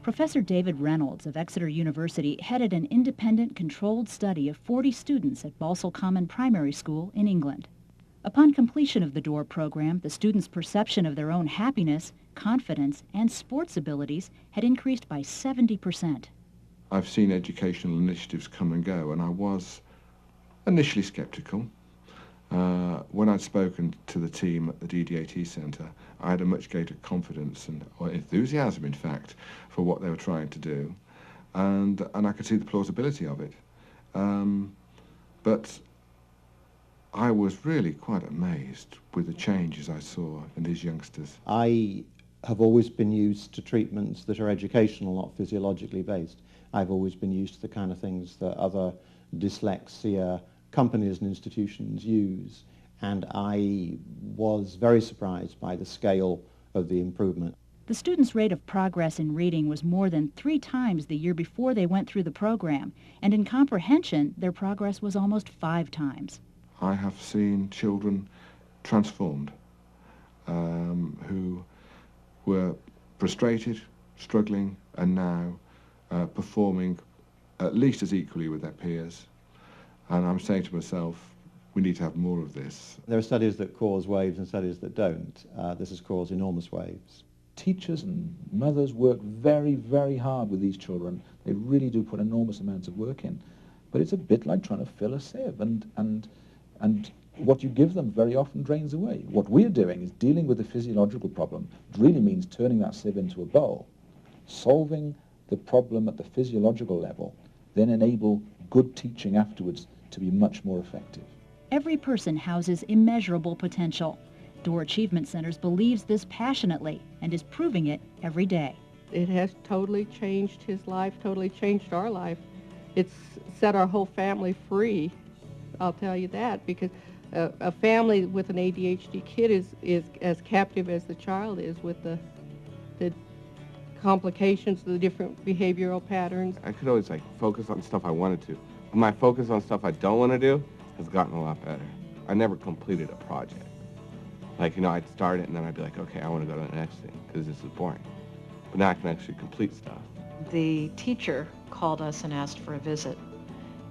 Professor David Reynolds of Exeter University headed an independent controlled study of 40 students at Balsall Common Primary School in England. Upon completion of the DOOR program, the students' perception of their own happiness, confidence, and sports abilities had increased by 70%. I've seen educational initiatives come and go, and I was initially sceptical. When I'd spoken to the team at the DDAT Centre, I had a much greater confidence or enthusiasm, in fact, for what they were trying to do, and I could see the plausibility of it. But I was really quite amazed with the changes I saw in these youngsters. I have always been used to treatments that are educational, not physiologically based. I've always been used to the kind of things that other dyslexia companies and institutions use, and I was very surprised by the scale of the improvement. The students' rate of progress in reading was more than 3 times the year before they went through the program, and in comprehension, their progress was almost 5 times. I have seen children transformed who were frustrated, struggling, and now performing at least as equally with their peers. And I'm saying to myself, we need to have more of this. There are studies that cause waves and studies that don't. This has caused enormous waves. Teachers and mothers work very, very hard with these children. They really do put enormous amounts of work in. But it's a bit like trying to fill a sieve, and what you give them very often drains away. What we're doing is dealing with the physiological problem. It really means turning that sieve into a bowl, solving the problem at the physiological level, then enable good teaching afterwards to be much more effective. Every person houses immeasurable potential. DOOR Achievement Centers believes this passionately and is proving it every day. It has totally changed his life, totally changed our life. It's set our whole family free, I'll tell you that, because a family with an ADHD kid is as captive as the child is with the complications, the different behavioral patterns. I could always focus on stuff I wanted to. My focus on stuff I don't want to do has gotten a lot better. I never completed a project. I'd start it and then I'd be like, okay, I want to go to the next thing because this is boring. But now I can actually complete stuff. The teacher called us and asked for a visit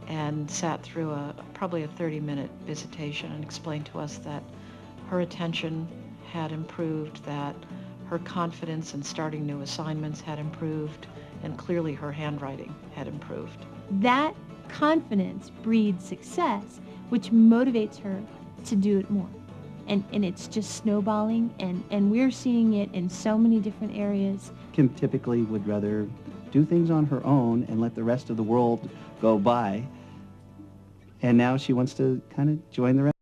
and sat through probably a 30-minute visitation and explained to us that her attention had improved, that her confidence in starting new assignments had improved, and clearly her handwriting had improved. That confidence breeds success, which motivates her to do it more. And it's just snowballing, and we're seeing it in so many different areas. Kim typically would rather do things on her own and let the rest of the world go by, and now she wants to kind of join the rest.